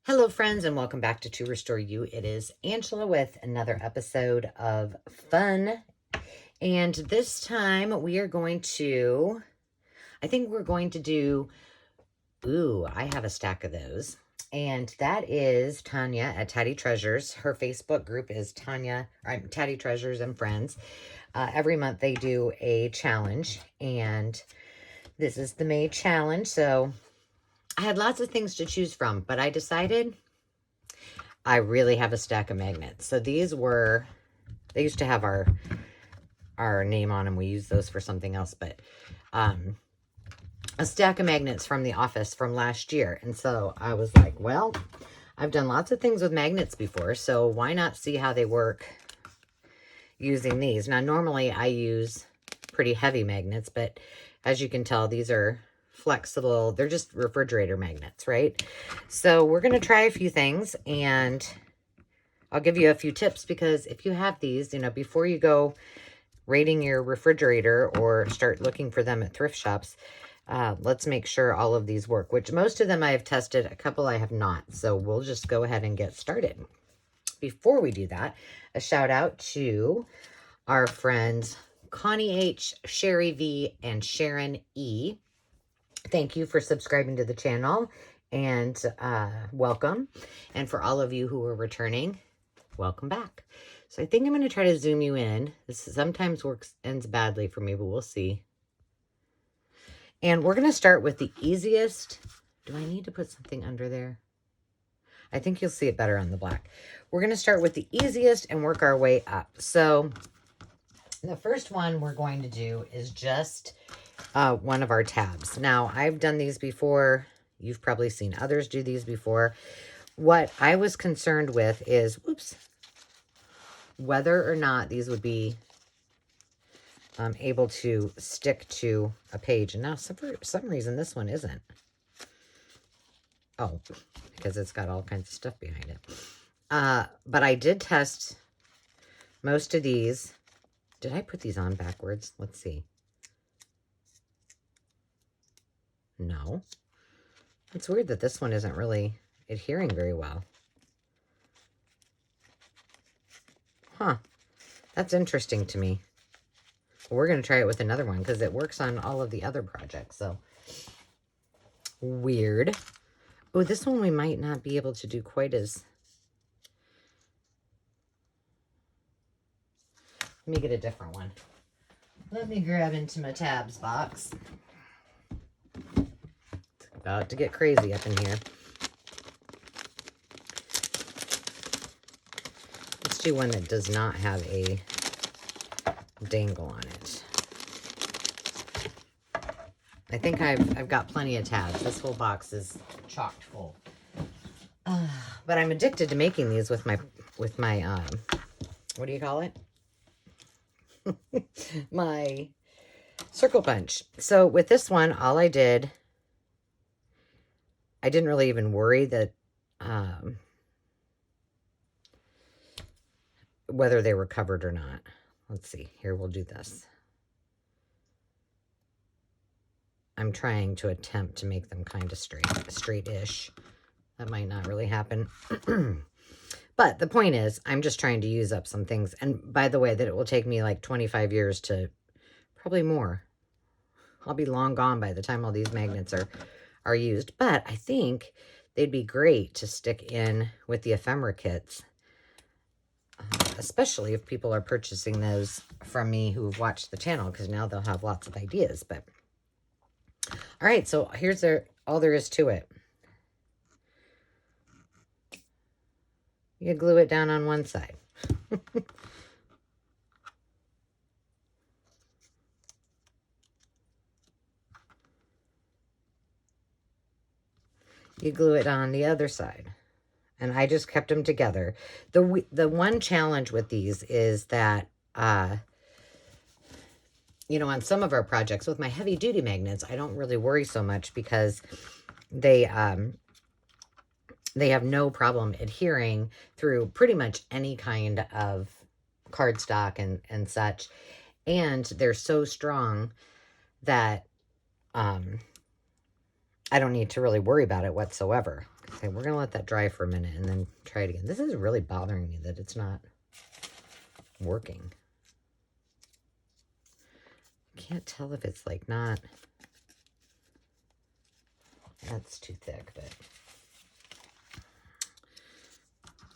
Hello, friends, and welcome back to Restore You. It is Angela with another episode of Fun. And this time I think we're going to do, I have a stack of those. And that is Tania at Tatty Treasures. Her Facebook group is Tatty Treasures and Friends. Every month they do a challenge, and this is the May challenge. So I had lots of things to choose from, but I decided I really have a stack of magnets. So they used to have our name on them. We use those for something else, but a stack of magnets from the office from last year. And so I was like, well, I've done lots of things with magnets before, so why not see how they work using these? Now, normally I use pretty heavy magnets, but as you can tell, these are flexible. They're just refrigerator magnets, right? So we're going to try a few things, and I'll give you a few tips, because if you have these, before you go raiding your refrigerator or start looking for them at thrift shops, let's make sure all of these work, which most of them I have tested, a couple I have not. So we'll just go ahead and get started. Before we do that, a shout out to our friends Connie H, Sherry V, and Sharon E. Thank you for subscribing to the channel, and welcome. And for all of you who are returning, welcome back. So I think I'm going to try to zoom you in. This sometimes ends badly for me, but we'll see. And we're going to start with the easiest. Do I need to put something under there? I think you'll see it better on the black. We're going to start with the easiest and work our way up. So the first one we're going to do is just one of our tabs. Now, I've done these before. You've probably seen others do these before. What I was concerned with is, whether or not these would be able to stick to a page. And now, for some reason, this one isn't. Oh, because it's got all kinds of stuff behind it. But I did test most of these. Did I put these on backwards? Let's see. No. It's weird that this one isn't really adhering very well. Huh. That's interesting to me. We're going to try it with another one because it works on all of the other projects. So, weird. Oh, this one we might not be able to do quite as... Let me get a different one. Let me grab into my tabs box. It's about to get crazy up in here. Let's do one that does not have a dangle on it. I think I've got plenty of tabs. This whole box is chocked full. But I'm addicted to making these with my what do you call it? My circle punch. So with this one, all I did, I didn't really even worry that whether they were covered or not. Let's see. Here, we'll do this. I'm trying to attempt to make them kind of straight-ish. That might not really happen. But the point is, I'm just trying to use up some things. And by the way, that it will take me like 25 years to, probably more. I'll be long gone by the time all these magnets are used. But I think they'd be great to stick in with the ephemera kits. Especially if people are purchasing those from me who've watched the channel, because now they'll have lots of ideas. But all right, so here's all there is to it. You glue it down on one side. You glue it on the other side. And I just kept them together. The one challenge with these is that, on some of our projects with my heavy duty magnets, I don't really worry so much because they have no problem adhering through pretty much any kind of cardstock and such. And they're so strong that I don't need to really worry about it whatsoever. Okay, we're going to let that dry for a minute and then try it again. This is really bothering me that it's not working. Can't tell if it's like not. That's too thick, but.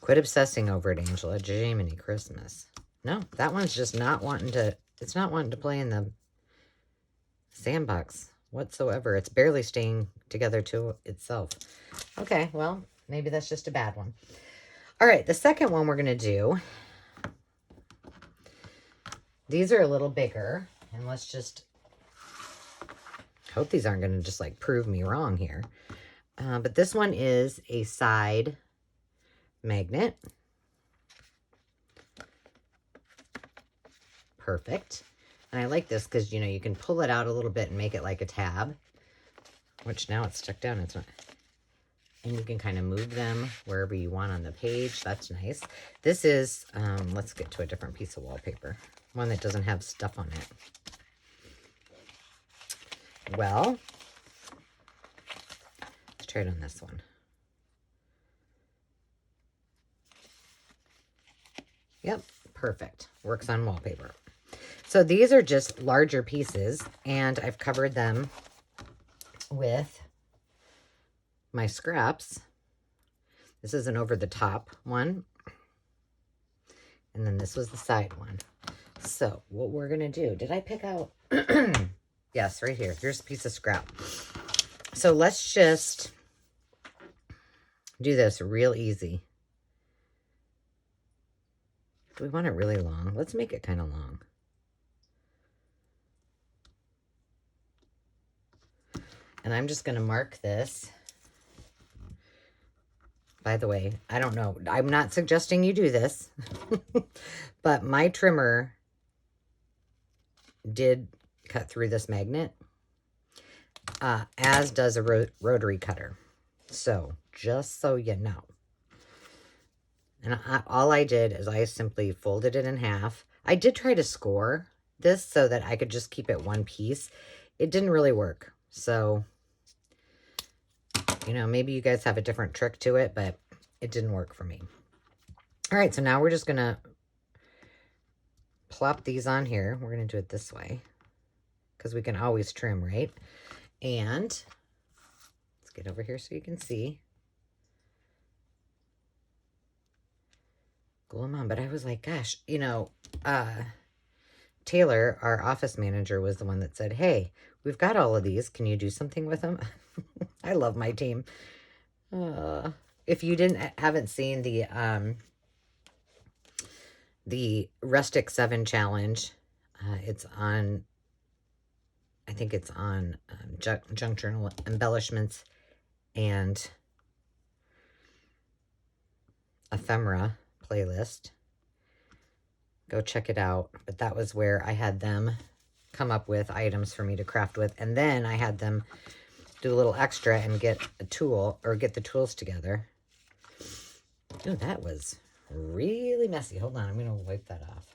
Quit obsessing over it, Angela. Jiminy Christmas. No, that one's just not wanting to, it's not wanting to play in the sandbox whatsoever. It's barely staying together to itself. Okay, well, maybe that's just a bad one. All right, the second one we're going to do, these are a little bigger, and let's just hope these aren't going to just like prove me wrong here. But this one is a side magnet. Perfect. And I like this because, you know, you can pull it out a little bit and make it like a tab, which now it's stuck down. It's not. And you can kind of move them wherever you want on the page. That's nice. This is, let's get to a different piece of wallpaper. One that doesn't have stuff on it. Well, let's try it on this one. Yep, perfect. Works on wallpaper. So these are just larger pieces, and I've covered them with my scraps. This is an over-the-top one, and then this was the side one. So what we're going to do, did I pick out? Yes, right here. Here's a piece of scrap. So let's just do this real easy. Do we want it really long? Let's make it kind of long. And I'm just going to mark this. By the way, I don't know. I'm not suggesting you do this. But my trimmer did cut through this magnet. As does a rotary cutter. So, just so you know. And all I did is I simply folded it in half. I did try to score this so that I could just keep it one piece. It didn't really work. So, you know, maybe you guys have a different trick to it, but it didn't work for me. All right, so now we're just going to plop these on here. We're going to do it this way because we can always trim, right? And let's get over here so you can see. Glue them on. But I was like, gosh, you know, Taylor, our office manager, was the one that said, hey, we've got all of these. Can you do something with them? I love my team. If you haven't seen the Rustic 7 challenge, it's on, I think it's on Junk Journal Embellishments and Ephemera playlist. Go check it out. But that was where I had them come up with items for me to craft with. And then I had them do a little extra and get a tool, or get the tools together. Oh, that was really messy. Hold on, I'm going to wipe that off.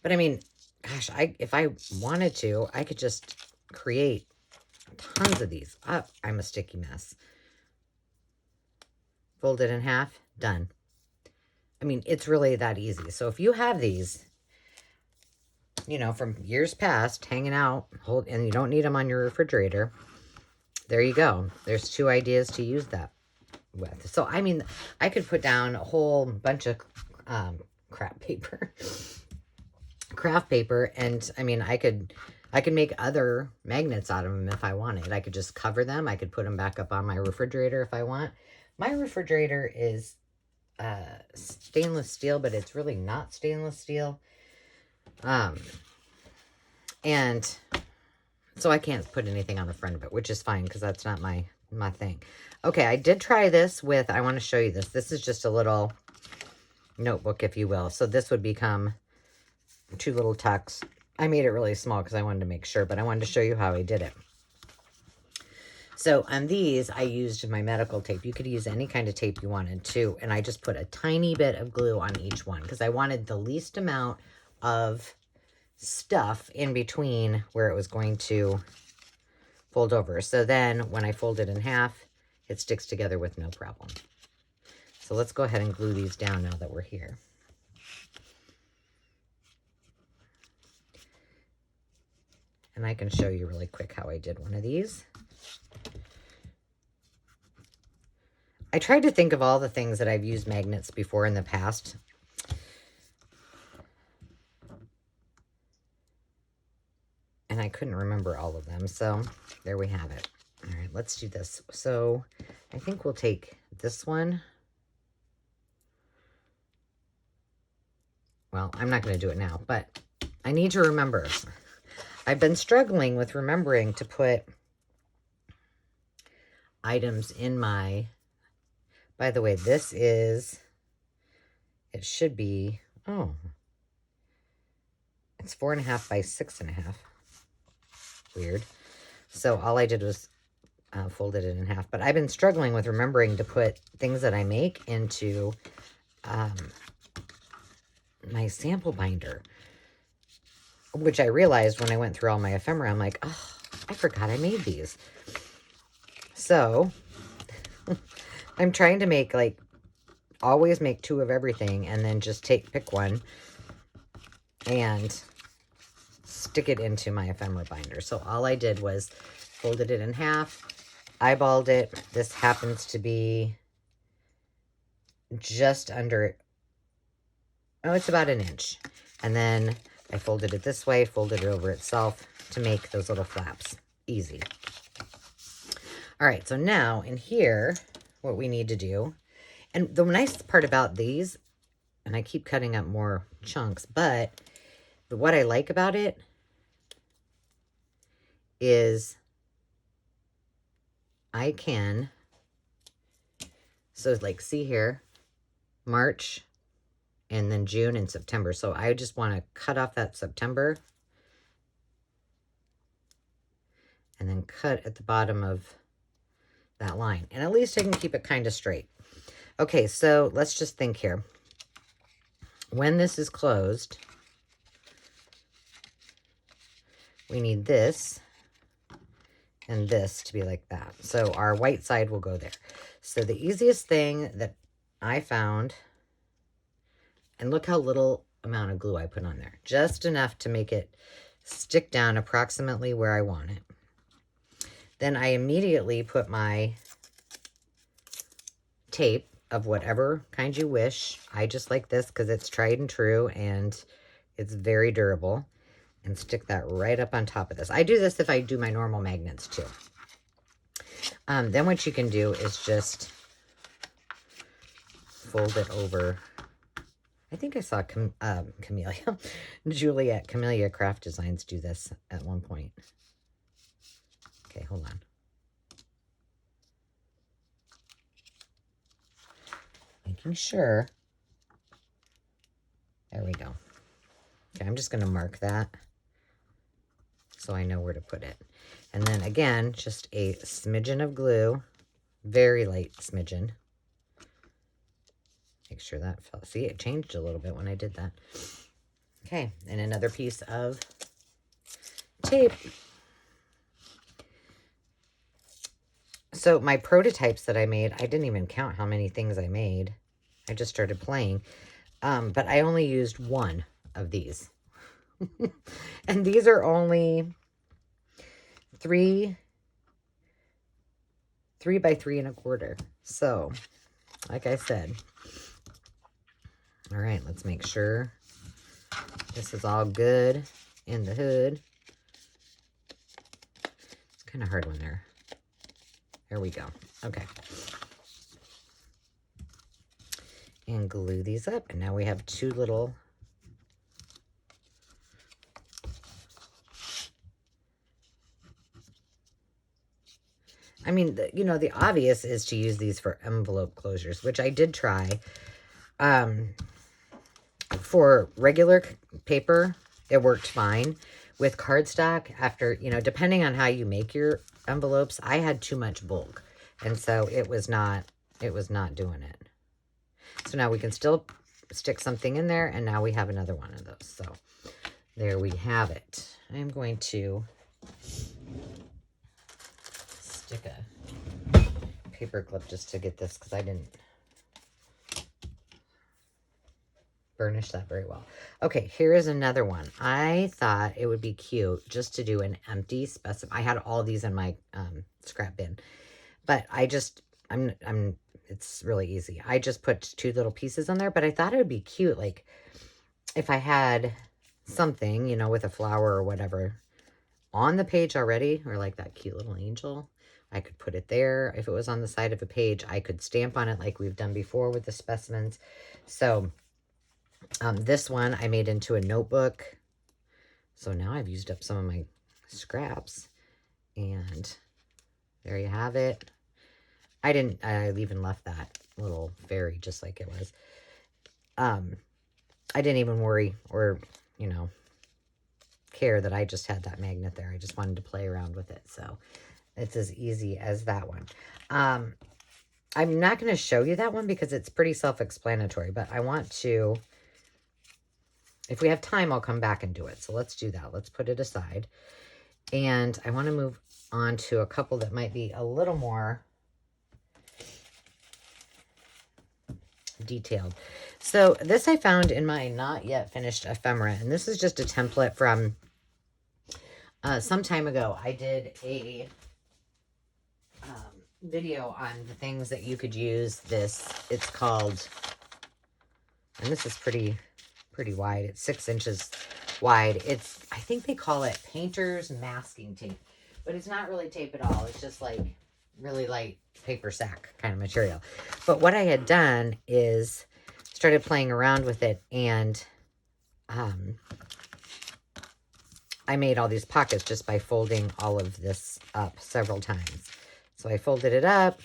But I mean, gosh, if I wanted to, I could just create tons of these. I'm a sticky mess. Fold it in half, done. I mean, it's really that easy. So if you have these, you know, from years past, hanging out, and you don't need them on your refrigerator, there you go. There's 2 ideas to use that with. So, I mean, I could put down a whole bunch of craft paper, and I mean, I could make other magnets out of them if I wanted. I could just cover them. I could put them back up on my refrigerator if I want. My refrigerator is stainless steel, but it's really not stainless steel. And so I can't put anything on the front of it, which is fine because that's not my thing. Okay, I did try this with, I want to show you this. This is just a little notebook, if you will. So this would become 2 little tucks. I made it really small because I wanted to make sure, but I wanted to show you how I did it. So on these, I used my medical tape. You could use any kind of tape you wanted to, and I just put a tiny bit of glue on each one because I wanted the least amount of stuff in between where it was going to fold over. So then when I fold it in half, it sticks together with no problem. So let's go ahead and glue these down now that we're here. And I can show you really quick how I did one of these. I tried to think of all the things that I've used magnets before in the past. And I couldn't remember all of them. So there we have it. All right, let's do this. So I think we'll take this one. Well, I'm not going to do it now, but I need to remember. I've been struggling with remembering to put items in my, by the way, this is, it should be, oh, it's 4.5 by 6.5. Weird. So all I did was folded it in half, but I've been struggling with remembering to put things that I make into my sample binder, which I realized when I went through all my ephemera. I'm like, oh, I forgot I made these. So I'm trying to make, like, always make 2 of everything and then just pick one and stick it into my ephemera binder. So all I did was folded it in half, eyeballed it. This happens to be just under, oh, it's about 1 inch. And then I folded it this way, folded it over itself to make those little flaps. Easy. All right, so now in here, what we need to do, and the nice part about these, and I keep cutting up more chunks, but what I like about it is I can, so like see here, March, and then June and September. So I just want to cut off that September and then cut at the bottom of that line. And at least I can keep it kind of straight. Okay, so let's just think here. When this is closed, we need this and this to be like that. So our white side will go there. So the easiest thing that I found, and look how little amount of glue I put on there. Just enough to make it stick down approximately where I want it. Then I immediately put my tape of whatever kind you wish. I just like this because it's tried and true and it's very durable. And stick that right up on top of this. I do this if I do my normal magnets too. Then what you can do is just fold it over. I think I saw Camellia Craft Designs do this at one point. Okay, hold on. Making sure. There we go. Okay, I'm just going to mark that so I know where to put it. And then again, just a smidgen of glue, very light smidgen. Make sure that fell. See, it changed a little bit when I did that. Okay, and another piece of tape. So my prototypes that I made, I didn't even count how many things I made. I just started playing. But I only used 1 of these. And these are only 3 by 3.25. So, like I said, all right, let's make sure this is all good in the hood. It's kind of hard when there we go. Okay. And glue these up. And now we have 2 little, I mean, you know, the obvious is to use these for envelope closures, which I did try. For regular paper, it worked fine. With cardstock, after, you know, depending on how you make your envelopes, I had too much bulk. And so it was not doing it. So now we can still stick something in there, and now we have another one of those. So there we have it. I'm going to stick a paper clip just to get this because I didn't burnish that very well. Okay, here is another one. I thought it would be cute just to do an empty specimen. I had all these in my scrap bin, but it's really easy. I just put 2 little pieces on there, but I thought it would be cute, like if I had something, you know, with a flower or whatever on the page already, or like that cute little angel, I could put it there. If it was on the side of a page, I could stamp on it like we've done before with the specimens. So this one I made into a notebook. So now I've used up some of my scraps, and there you have it. I even left that little fairy just like it was. I didn't even worry or, you know, care that I just had that magnet there. I just wanted to play around with it. So it's as easy as that one. I'm not going to show you that one because it's pretty self-explanatory, but I want to, if we have time, I'll come back and do it. So let's do that. Let's put it aside. And I want to move on to a couple that might be a little more detailed. So this I found in my not yet finished ephemera, and this is just a template from some time ago. I did a video on the things that you could use this. It's called, and this is pretty wide. It's 6 inches wide. It's, I think they call it painter's masking tape, but it's not really tape at all. It's just like really light paper sack kind of material. But what I had done is started playing around with it, and I made all these pockets just by folding all of this up several times. So I folded it up,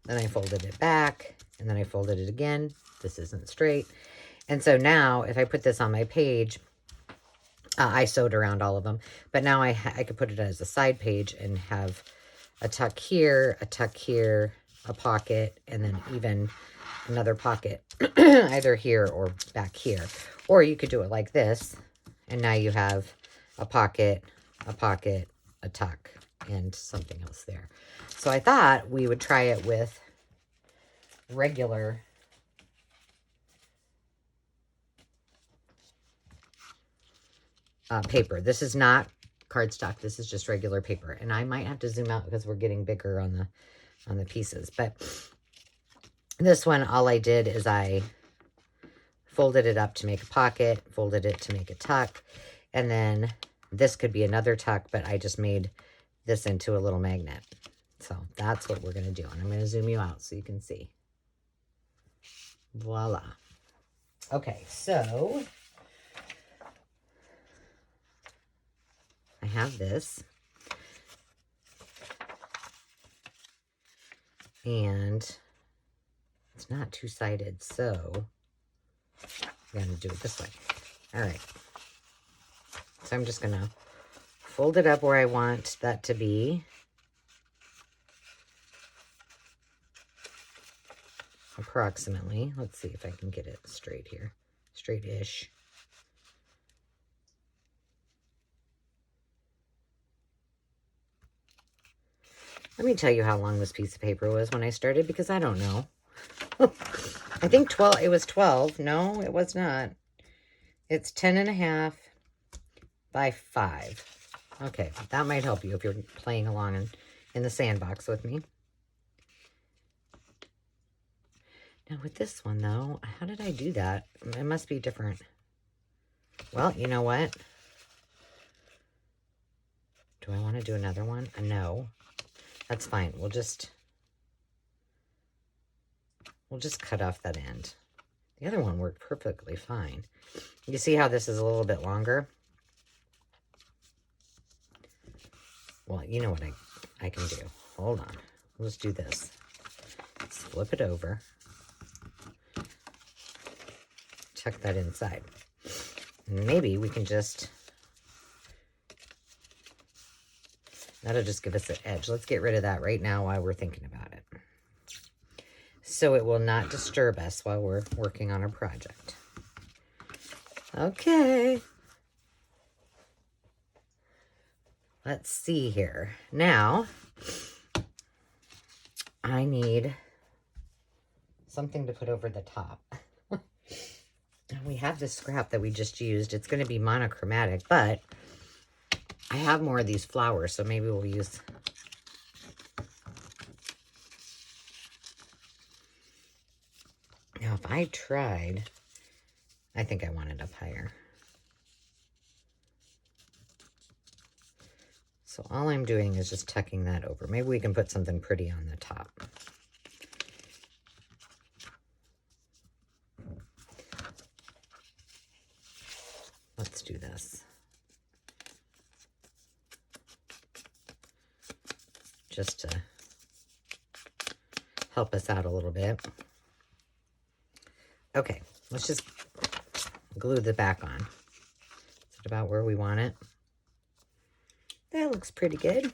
then I folded it back, and then I folded it again. This isn't straight. And so now if I put this on my page, I sewed around all of them, but now I could put it as a side page and have a tuck here, a pocket, and then even another pocket either here or back here. Or you could do it like this, and now you have a pocket, a tuck, and something else there. So I thought we would try it with regular paper. This is not cardstock. This is just regular paper. And I might have to zoom out because we're getting bigger on the pieces. But this one, all I did is I folded it up to make a pocket, folded it to make a tuck, and then this could be another tuck, but I just made this into a little magnet. So that's what we're going to do. And I'm going to zoom you out so you can see. Voila. Okay, so I have this, and it's not two-sided, so I'm going to do it this way. All right. So I'm just going to fold it up where I want that to be. Approximately. Let's see if I can get it straight here. Straight-ish. Let me tell you how long this piece of paper was when I started, because I don't know. I think 12, it was 12. No, it was not. It's 10.5 by 5. Okay, that might help you if you're playing along in the sandbox with me. Now with this one though, how did I do that? It must be different. Well, you know what? Do I want to do another one? No. That's fine. We'll just cut off that end. The other one worked perfectly fine. You see how this is a little bit longer? Well, you know what I can do. Hold on. Let's do this. Let's flip it over. Tuck that inside. And maybe we can just... That'll just give us an edge. Let's get rid of that right now while we're thinking about it. So it will not disturb us while we're working on our project. Okay. Let's see here. Now, I need something to put over the top. We have this scrap that we just used. It's going to be monochromatic, but I have more of these flowers, so maybe we'll use... Now, if I tried... I think I want it up higher. So all I'm doing is just tucking that over. Maybe we can put something pretty on the top. Let's do this. Just to help us out a little bit. Okay, let's just glue the back on. Is it about where we want it? That looks pretty good.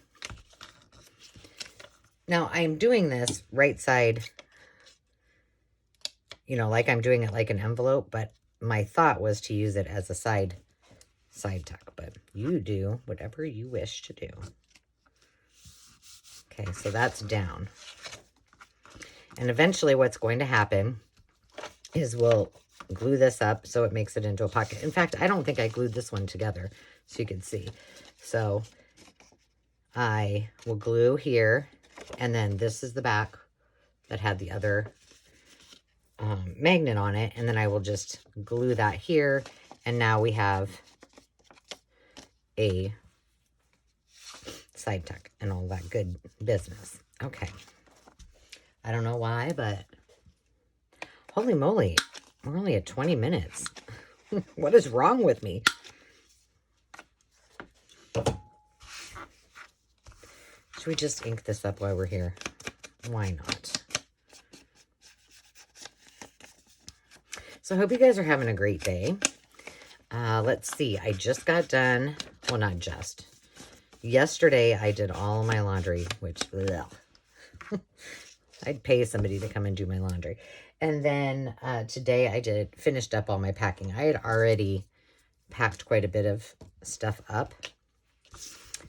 Now, I'm doing this right side, you know, like I'm doing it like an envelope, but my thought was to use it as a side tuck, but you do whatever you wish to do. Okay, so that's down. And eventually what's going to happen is we'll glue this up so it makes it into a pocket. In fact, I don't think I glued this one together so you can see. So I will glue here, and then this is the back that had the other magnet on it, and then I will just glue that here, and now we have a side tuck and all that good business. Okay. I don't know why, but holy moly, we're only at 20 minutes. What is wrong with me? Should we just ink this up while we're here? Why not? So I hope you guys are having a great day. Let's see. I just got done. Well, not just. Yesterday, I did all of my laundry, which, ugh. I'd pay somebody to come and do my laundry. And then today, I finished up all my packing. I had already packed quite a bit of stuff up,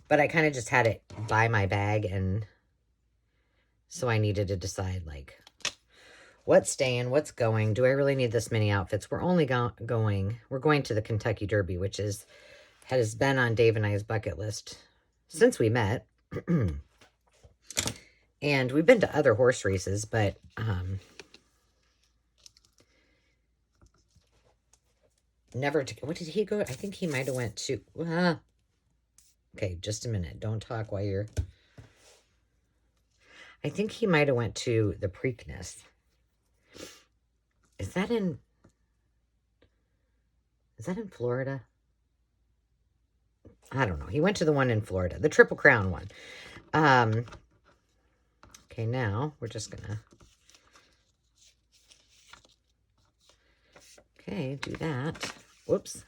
but I kind of just had it by my bag, and so I needed to decide, like, what's staying, what's going. Do I really need this many outfits? We're only we're going to the Kentucky Derby, which has been on Dave and I's bucket list since we met. And we've been to other horse races, but never to, what did he go? I think he might have went to, okay, just a minute. Don't talk while you're, I think he might have went to the Preakness. Is that in Florida? I don't know. He went to the one in Florida, the Triple Crown one. Okay, now we're just gonna, okay, do that. Whoops.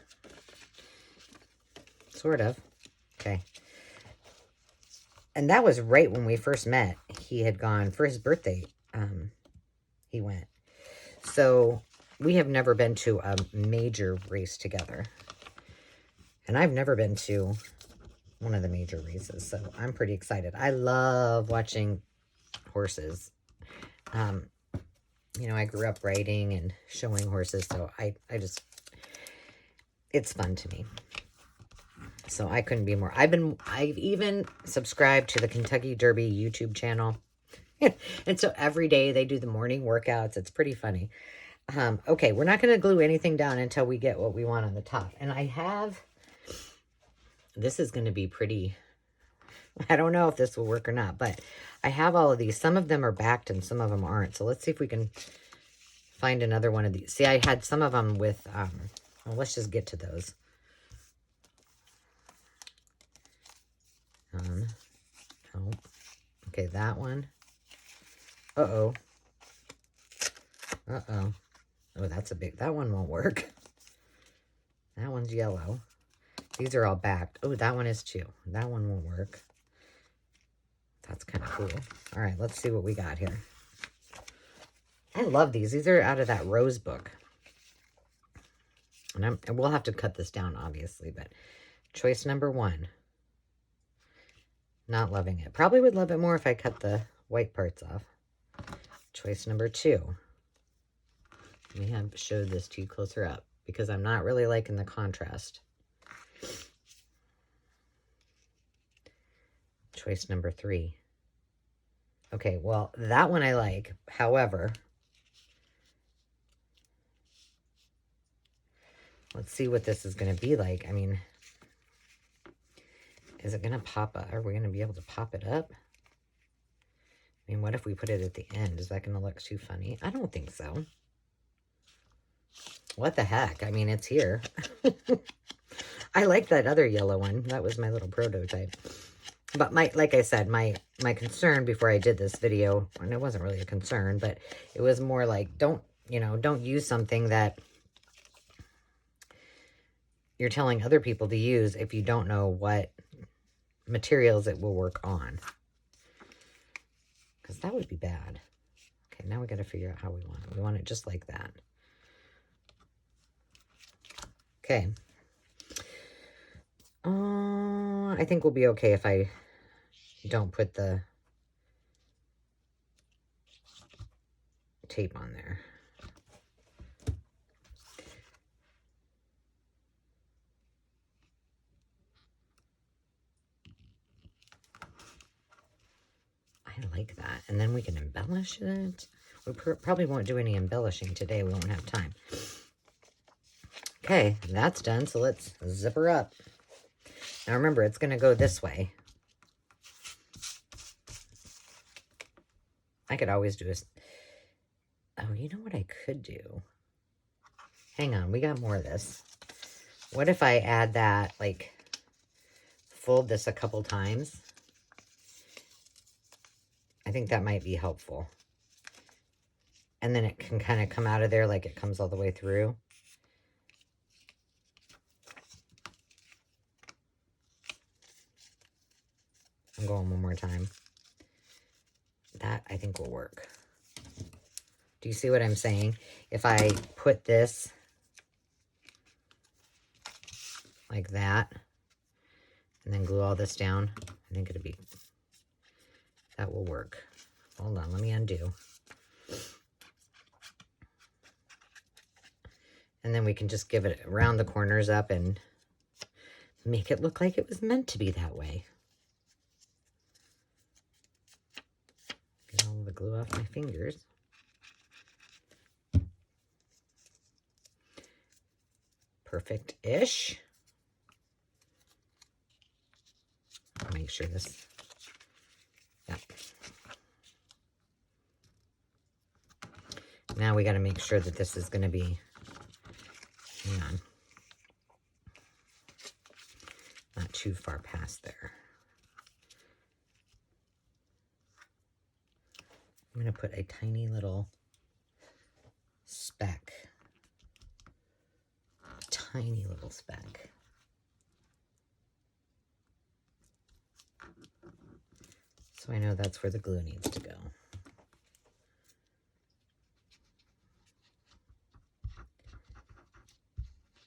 Sort of. Okay. And that was right when we first met. He had gone for his birthday. He went. So we have never been to a major race together. And I've never been to one of the major races. So I'm pretty excited. I love watching horses. You know, I grew up riding and showing horses. So I just, it's fun to me. So I couldn't be more. I've even subscribed to the Kentucky Derby YouTube channel. And so every day they do the morning workouts. It's pretty funny. Okay, we're not going to glue anything down until we get what we want on the top. And I have, this is going to be pretty, I don't know if this will work or not, but I have all of these. Some of them are backed and some of them aren't. So let's see if we can find another one of these. See, I had some of them with, well, let's just get to those. Oh, okay, that one. Uh-oh. Uh-oh. Oh, that's a big, that one won't work. That one's yellow. These are all backed. Oh, that one is too. That one won't work. That's kind of cool. All right, let's see what we got here. I love these. These are out of that Rose book. And we'll have to cut this down, obviously, but choice number 1. Not loving it. Probably would love it more if I cut the white parts off. Choice number 2. Let me have showed this to you closer up because I'm not really liking the contrast. Choice number 3. Okay, well, that one I like. However, let's see what this is going to be like. I mean, is it going to pop up? Are we going to be able to pop it up? I mean, what if we put it at the end? Is that going to look too funny? I don't think so. What the heck? I mean, it's here. I like that other yellow one. That was my little prototype. But like I said, my concern before I did this video, and it wasn't really a concern, but it was more like, don't use something that you're telling other people to use if you don't know what materials it will work on. Because that would be bad. Okay, now we got to figure out how we want it. We want it just like that. Okay. I think we'll be okay if I don't put the tape on there. I like that. And then we can embellish it. We probably won't do any embellishing today. We won't have time. Okay, that's done. So let's zip her up. Now remember, it's going to go this way. I could always do oh, you know what I could do? Hang on, we got more of this. What if I add that, like, fold this a couple times? I think that might be helpful. And then it can kind of come out of there like it comes all the way through. I'm going one more time. That, I think, will work. Do you see what I'm saying? If I put this like that, and then glue all this down, I think that will work. Hold on, let me undo. And then we can just give it round the corners up and make it look like it was meant to be that way. Get all the glue off my fingers. Perfect-ish. Make sure this, yep. Now we got to make sure that this is going to be, hang on, not too far past there. I'm going to put a tiny little speck. Tiny little speck. So I know that's where the glue needs to go.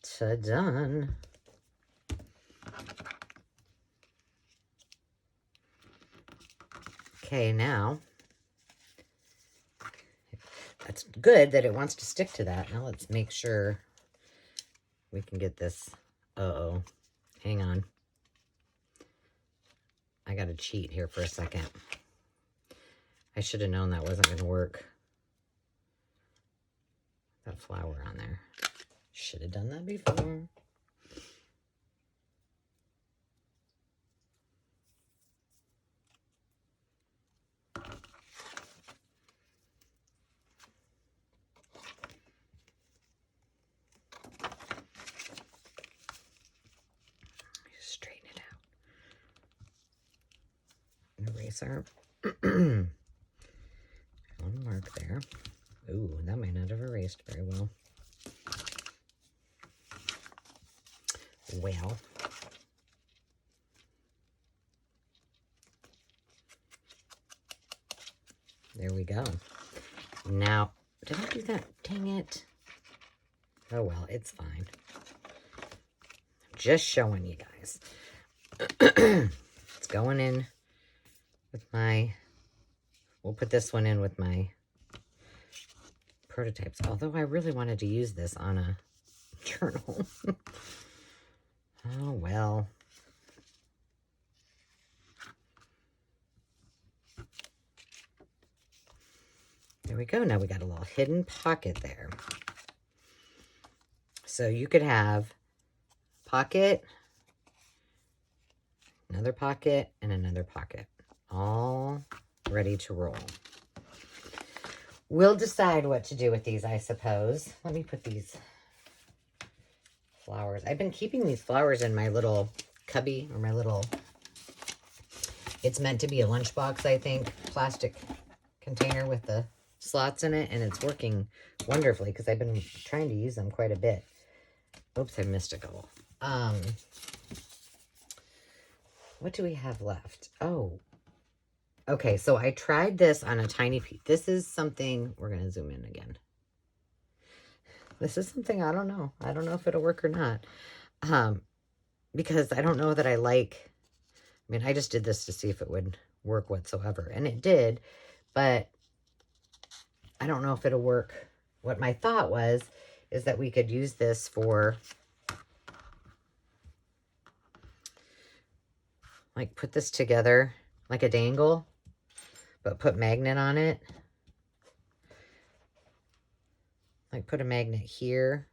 Ta-done. Okay, now, that's good that it wants to stick to that. Now let's make sure we can get this. Uh-oh. Hang on. I got to cheat here for a second. I should have known that wasn't going to work. Got flour on there. Should have done that before. Straighten it out. Eraser. One mark there. Ooh, that might not have erased very well. Well. There we go. Now, did I do that? Dang it. Oh, well, it's fine. Just showing you guys. It's going in with my, we'll put this one in with my prototypes. Although I really wanted to use this on a journal. Oh, well. There we go. Now we got a little hidden pocket there. So you could have pocket, another pocket, and another pocket. All ready to roll. We'll decide what to do with these, I suppose. Let me put these flowers. I've been keeping these flowers in my little cubby, or my little, it's meant to be a lunchbox, I think, plastic container with the slots in it, and it's working wonderfully because I've been trying to use them quite a bit. Oops, I missed a couple. What do we have left? Oh, okay, so I tried this on a tiny piece. This is something, we're going to zoom in again. This is something, I don't know. I don't know if it'll work or not. Because I don't know that I like, I mean, I just did this to see if it would work whatsoever. And it did, but I don't know if it'll work. What my thought was, is that we could use this for, like, put this together like a dangle, but put magnet on it. Like, put a magnet here,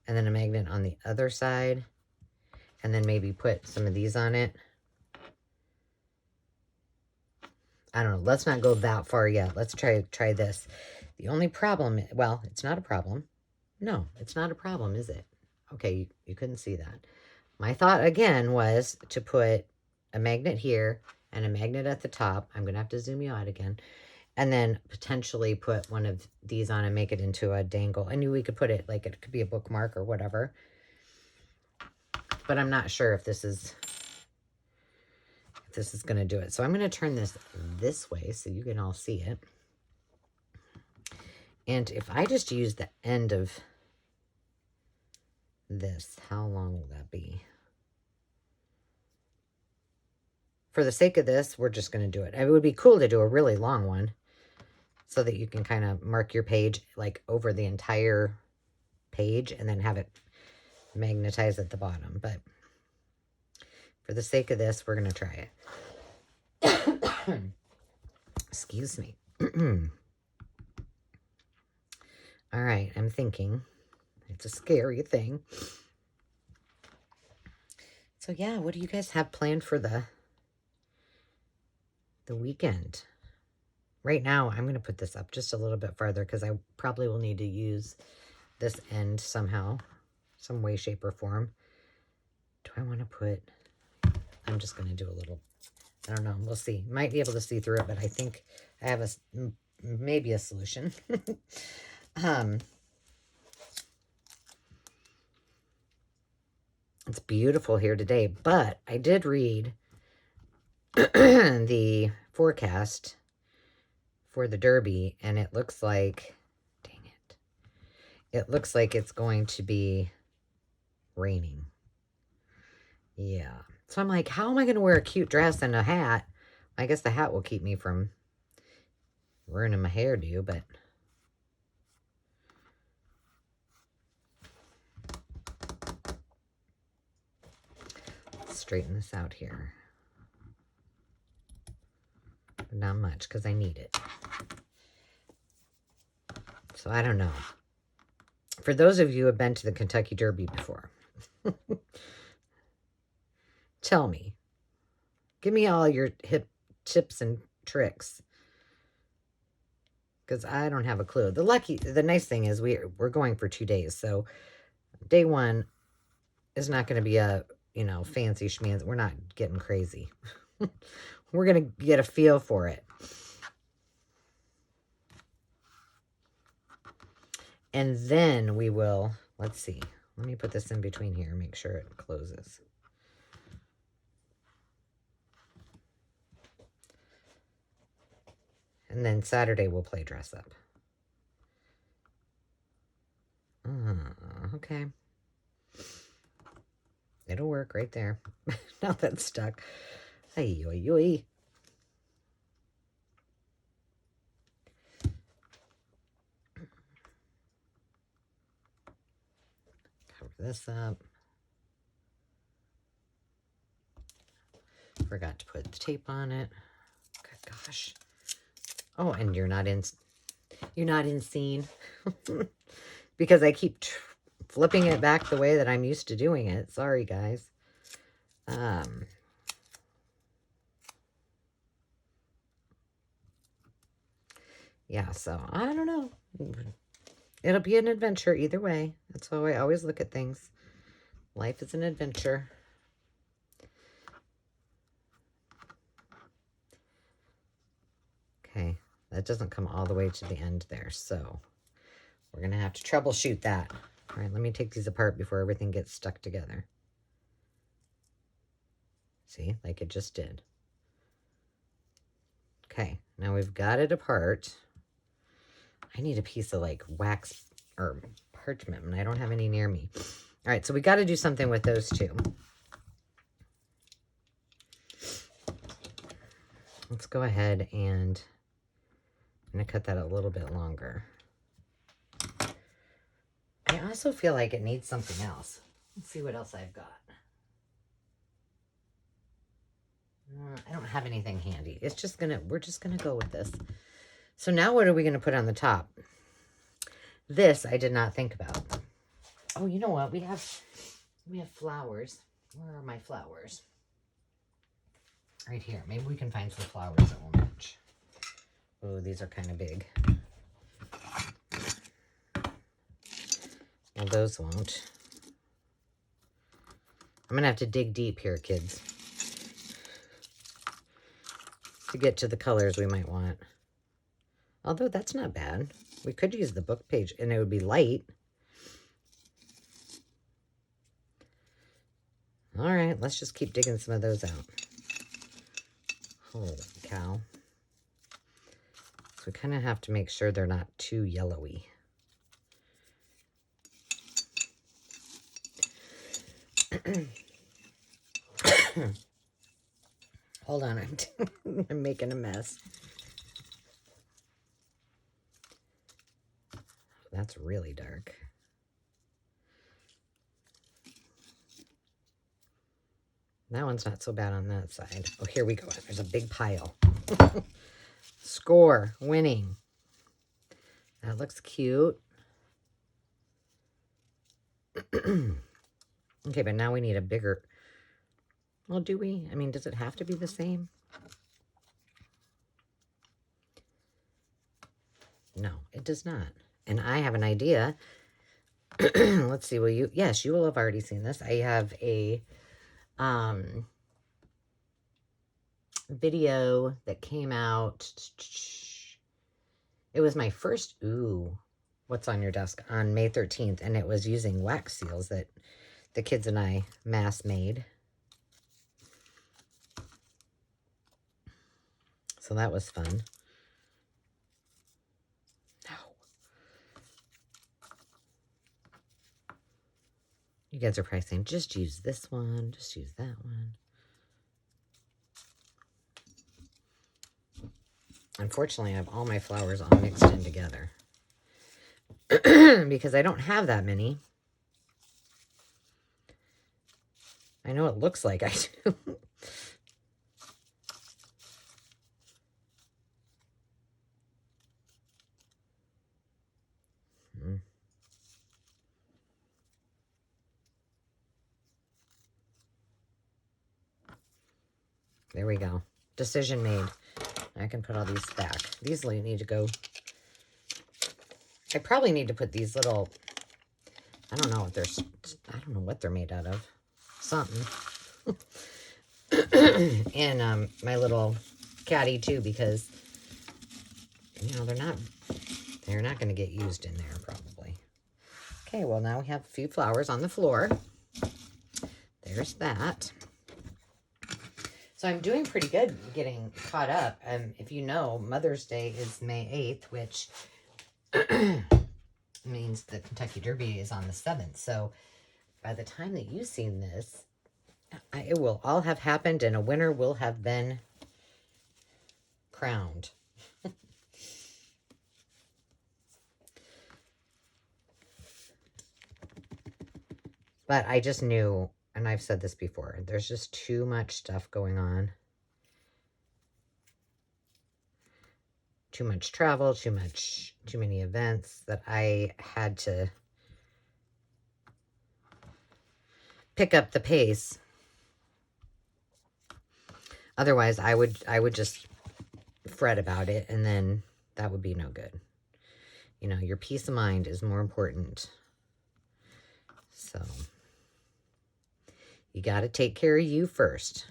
and then a magnet on the other side, and then maybe put some of these on it. I don't know. Let's not go that far yet. Let's try this. The only problem, well, it's not a problem. No, it's not a problem, is it? Okay, you couldn't see that. My thought, again, was to put a magnet here and a magnet at the top. I'm going to have to zoom you out again. And then potentially put one of these on and make it into a dangle. I knew we could put it, like, it could be a bookmark or whatever. But I'm not sure if this is going to do it. So I'm going to turn this way so you can all see it. And if I just use the end of this, how long will that be? For the sake of this, we're just going to do it. It would be cool to do a really long one so that you can kind of mark your page like over the entire page and then have it magnetized at the bottom. But for the sake of this, we're going to try it. Excuse me. All right, I'm thinking. It's a scary thing. So yeah, what do you guys have planned for the weekend? Right now, I'm going to put this up just a little bit farther because I probably will need to use this end somehow, some way, shape, or form. Do I want to put, I'm just going to do a little, I don't know, we'll see. Might be able to see through it, but I think I have maybe a solution. It's beautiful here today, but I did read the forecast for the Derby, and it looks like, dang it, it looks like it's going to be raining. Yeah. So I'm like, how am I going to wear a cute dress and a hat? I guess the hat will keep me from ruining my hairdo, but let's straighten this out here. Not much, because I need it. So I don't know. For those of you who have been to the Kentucky Derby before, tell me. Give me all your hip tips and tricks. Because I don't have a clue. The nice thing is we're going for 2 days. So day one is not going to be a, fancy schmancy. We're not getting crazy. We're going to get a feel for it. And then we will, let's see. Let me put this in between here, make sure it closes. And then Saturday we'll play dress up. Okay. It'll work right there. Now that's stuck. Ay, oy, oy. this up. Forgot to put the tape on it. Good gosh. Oh, and you're not in scene because I keep flipping it back the way that I'm used to doing it. Sorry, guys. Yeah, so I don't know. It'll be an adventure either way. That's how I always look at things. Life is an adventure. Okay, that doesn't come all the way to the end there, so we're going to have to troubleshoot that. All right, let me take these apart before everything gets stuck together. See, like it just did. Okay, now we've got it apart. I need a piece of like wax or parchment, and I don't have any near me. All right, so we got to do something with those two. Let's go ahead and I'm going to cut that a little bit longer. I also feel like it needs something else. Let's see what else I've got. I don't have anything handy. We're just gonna go with this. So now what are we gonna put on the top? This I did not think about. Oh, you know what? We have flowers. Where are my flowers? Right here. Maybe we can find some flowers that will match. Oh, these are kind of big. Well, those won't. I'm gonna have to dig deep here, kids, to get to the colors we might want. Although that's not bad. We could use the book page and it would be light. All right, let's just keep digging some of those out. Holy cow. So we kind of have to make sure they're not too yellowy. Hold on, I'm making a mess. That's really dark. That one's not so bad on that side. Oh, here we go. There's a big pile. Score. Winning. That looks cute. Okay, but now we need a bigger... Well, do we? I mean, does it have to be the same? No, it does not. And I have an idea. Let's see, will you... Yes, you will have already seen this. I have a video that came out. It was my first... Ooh, what's on your desk? On May 13th. And it was using wax seals that the kids and I mass made. So that was fun. No. You guys are probably saying, just use this one, just use that one. Unfortunately, I have all my flowers all mixed in together. Because I don't have that many. I know it looks like I do. There we go. Decision made. I can put all these back. These need to go. I probably need to put these little, I don't know what they're made out of. Something. And my little caddy too, because you know they're not going to get used in there probably. Okay, well now we have a few flowers on the floor. There's that. So I'm doing pretty good getting caught up. If you know, Mother's Day is May 8th, which means the Kentucky Derby is on the 7th. So by the time that you've seen this, it will all have happened and a winner will have been crowned. But I just knew, and I've said this before, there's just too much stuff going on. Too much travel, too many events that I had to pick up the pace. Otherwise, I would just fret about it, and then that would be no good. You know, your peace of mind is more important. So, you got to take care of you first.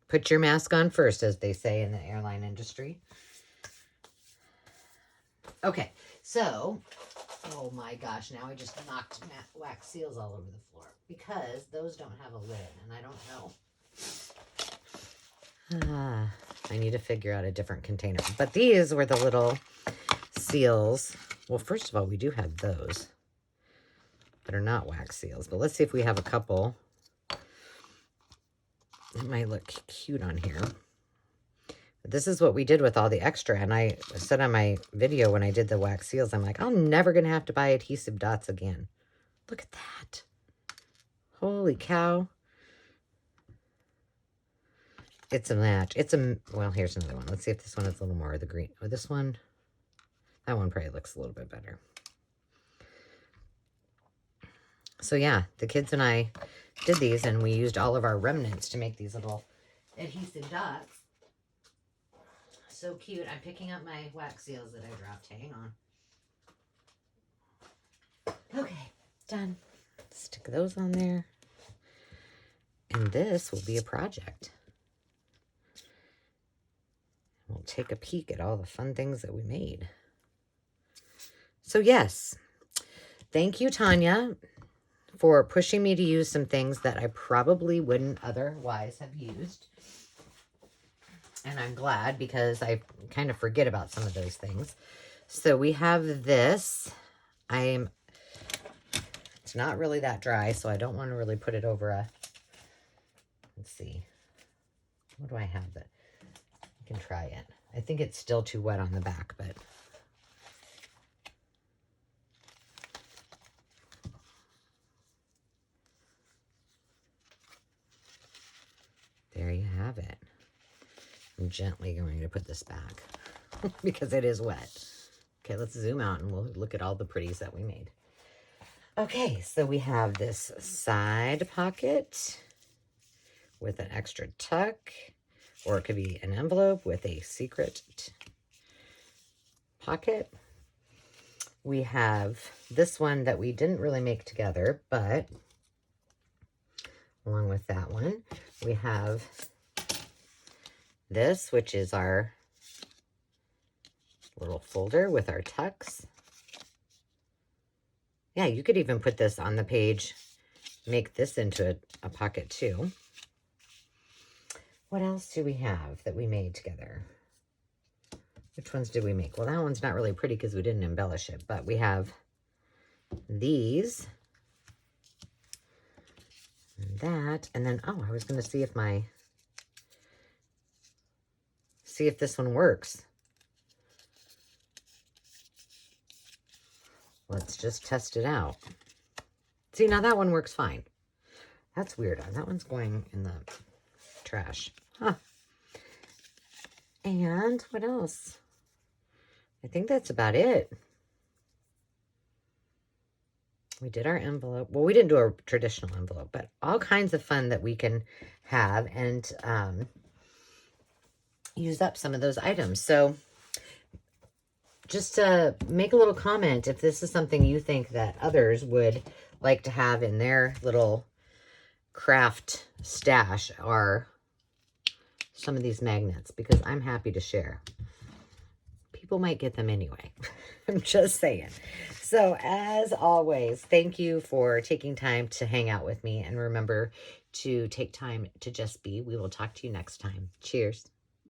Put your mask on first, as they say in the airline industry. Okay, so, oh my gosh, now I just knocked wax seals all over the floor because those don't have a lid, and I don't know. I need to figure out a different container. But these were the little seals. Well, first of all, we do have those that are not wax seals. But let's see if we have a couple. It might look cute on here. But this is what we did with all the extra. And I said on my video when I did the wax seals, I'm like, I'm never going to have to buy adhesive dots again. Look at that. Holy cow. It's a match. Well, here's another one. Let's see if this one is a little more of the green. Or this one. That one probably looks a little bit better. So yeah, the kids and I did these, and we used all of our remnants to make these little adhesive dots. So cute. I'm picking up my wax seals that I dropped. Hang on. Okay, done. Stick those on there. And this will be a project. We'll take a peek at all the fun things that we made. So yes, thank you, Tania, for pushing me to use some things that I probably wouldn't otherwise have used. And I'm glad, because I kind of forget about some of those things. So we have this. It's not really that dry, so I don't want to really put it over a, let's see. What do I have that? I can try it. I think it's still too wet on the back, but there you have it. I'm gently going to put this back because it is wet. Okay, let's zoom out and we'll look at all the pretties that we made. Okay, so we have this side pocket with an extra tuck, or it could be an envelope with a secret pocket. We have this one that we didn't really make together, but along with that one, we have this, which is our little folder with our tucks. Yeah, you could even put this on the page, make this into a pocket too. What else do we have that we made together? Which ones did we make? Well, that one's not really pretty because we didn't embellish it, but we have these. And that, and then, oh, I was going to see if this one works. Let's just test it out. See, now that one works fine. That's weird. That one's going in the trash. Huh. And what else? I think that's about it. We did our envelope. Well, we didn't do a traditional envelope, but all kinds of fun that we can have and use up some of those items. So just make a little comment if this is something you think that others would like to have in their little craft stash, or some of these magnets, because I'm happy to share. People might get them anyway. I'm just saying. So as always, thank you for taking time to hang out with me, and remember to take time to just be. We will talk to you next time. Cheers.